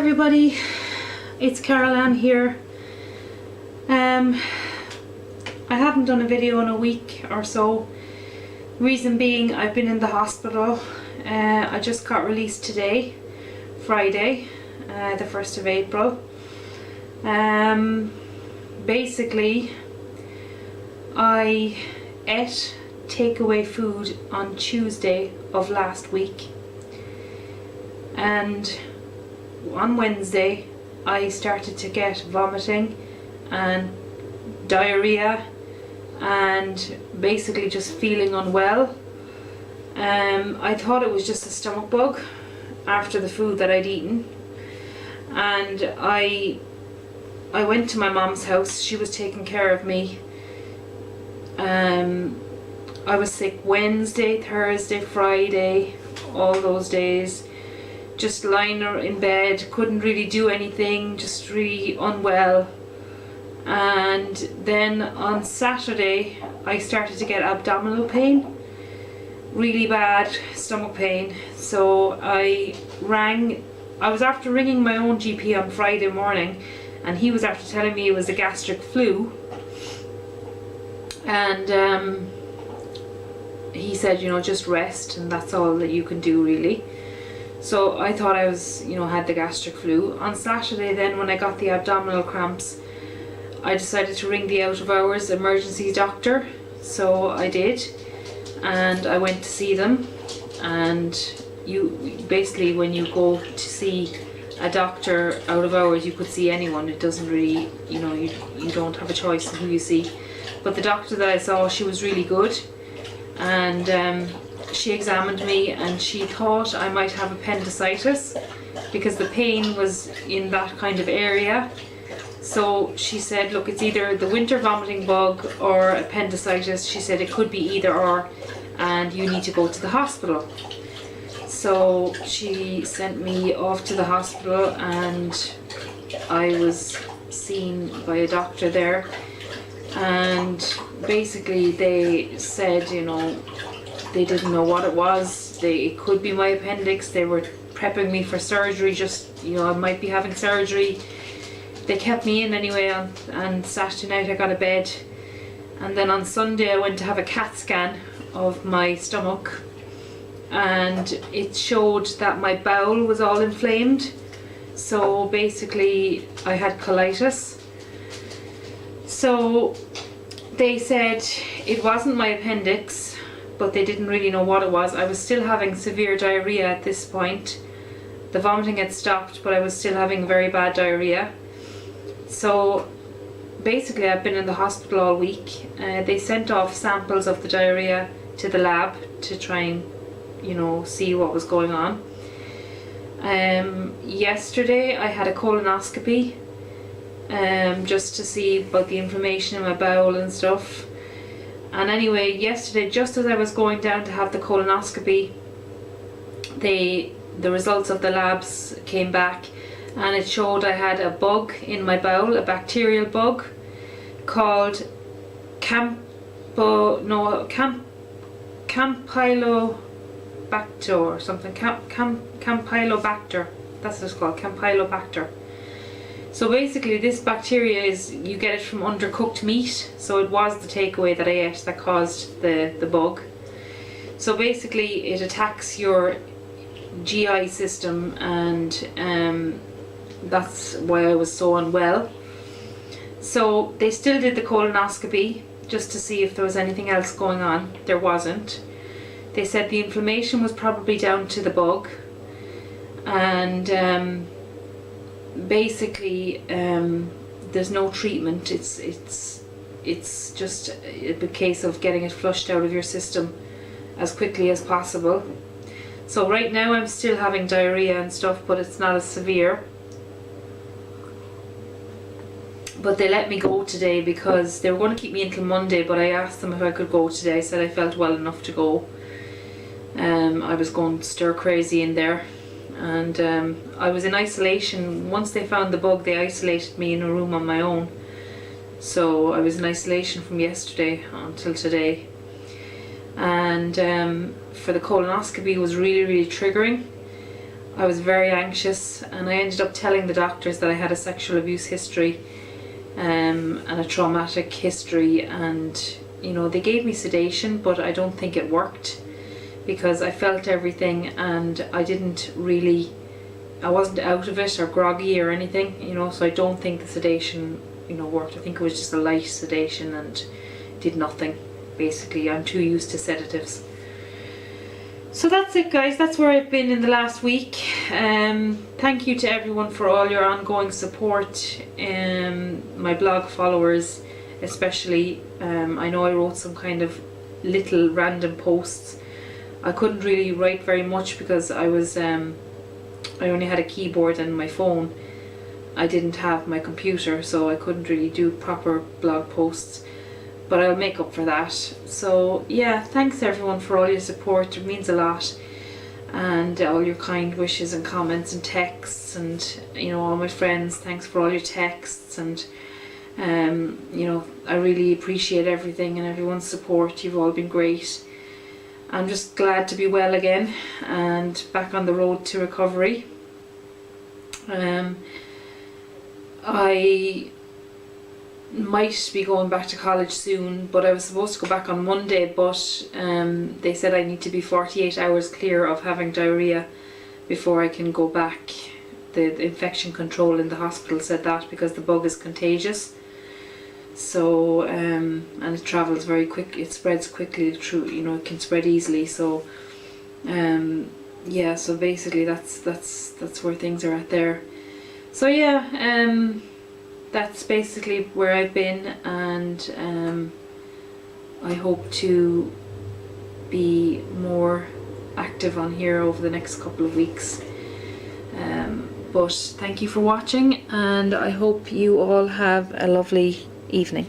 everybody, it's Carol Ann here. I haven't done a video in a week or so. Reason being, I've been in the hospital. I just got released today, Friday, the 1st of April. Basically, I ate takeaway food on Tuesday of last week, and on Wednesday I started to get vomiting and diarrhea and basically just feeling unwell. I thought it was just a stomach bug after the food that I'd eaten, and I went to my mom's house. She was taking care of me. I was sick Wednesday, Thursday, Friday, all those days, just lying in bed, couldn't really do anything, just really unwell. And then on Saturday I started to get abdominal pain, really bad stomach pain. So I was after ringing my own GP on Friday morning, and he was after telling me it was a gastric flu, and he said, you know, just rest and that's all that you can do really. So I thought I was, had the gastric flu. On Saturday then, when I got the abdominal cramps, I decided to ring the out of hours emergency doctor. So I did, and I went to see them. And you basically, when you go to see a doctor out of hours, you could see anyone. It doesn't really, you don't have a choice in who you see. But the doctor that I saw, she was really good, and she examined me and she thought I might have appendicitis because the pain was in that kind of area. So she said, look, it's either the winter vomiting bug or appendicitis. She said it could be either or, and you need to go to the hospital. So she sent me off to the hospital, and I was seen by a doctor there, and basically they said, they didn't know what it was. It could be my appendix. They were prepping me for surgery, I might be having surgery. They kept me in anyway, and Saturday night I got a bed, and then on Sunday I went to have a CAT scan of my stomach, and it showed that my bowel was all inflamed. So basically I had colitis. So they said it wasn't my appendix, but they didn't really know what it was. I was still having severe diarrhea at this point. The vomiting had stopped, but I was still having very bad diarrhea. So basically I've been in the hospital all week. They sent off samples of the diarrhea to the lab to try and, see what was going on. Yesterday I had a colonoscopy, just to see about the inflammation in my bowel and stuff. And anyway, yesterday, just as I was going down to have the colonoscopy, the results of the labs came back, and it showed I had a bug in my bowel, a bacterial bug called Campylobacter or something. Campylobacter. That's what it's called, Campylobacter. So basically this bacteria you get it from undercooked meat, so it was the takeaway that I ate that caused the bug. So basically it attacks your GI system, and that's why I was so unwell. So they still did the colonoscopy just to see if there was anything else going on. There wasn't. They said the inflammation was probably down to the bug, and basically there's no treatment. It's just a case of getting it flushed out of your system as quickly as possible. So right now I'm still having diarrhea and stuff, but it's not as severe. But they let me go today because they were going to keep me until Monday, but I asked them if I could go today. I said I felt well enough to go. I was going stir crazy in there, and I was in isolation. Once they found the bug, they isolated me in a room on my own. So I was in isolation from yesterday until today. And for the colonoscopy, it was really, really triggering. I was very anxious, and I ended up telling the doctors that I had a sexual abuse history and a traumatic history, and you know, they gave me sedation, but I don't think it worked because I felt everything, and I wasn't out of it or groggy or anything, you know, so I don't think the sedation, you know, worked. I think it was just a light sedation and did nothing. Basically, I'm too used to sedatives. So that's it, guys. That's where I've been in the last week. Thank you to everyone for all your ongoing support. My blog followers especially. I know I wrote some kind of little random posts. I couldn't really write very much because I only had a keyboard and my phone. I didn't have my computer, so I couldn't really do proper blog posts. But I'll make up for that. So yeah, thanks everyone for all your support. It means a lot, and all your kind wishes and comments and texts, and you know, all my friends, thanks for all your texts, and you know, I really appreciate everything and everyone's support. You've all been great. I'm just glad to be well again and back on the road to recovery. I might be going back to college soon, but I was supposed to go back on Monday, but they said I need to be 48 hours clear of having diarrhea before I can go back. The infection control in the hospital said that because the bug is contagious. So and it travels very quick, it spreads quickly through, you know, it can spread easily. So yeah, so basically that's where things are at there. So yeah, that's basically where I've been, and I hope to be more active on here over the next couple of weeks. But thank you for watching, and I hope you all have a lovely evening.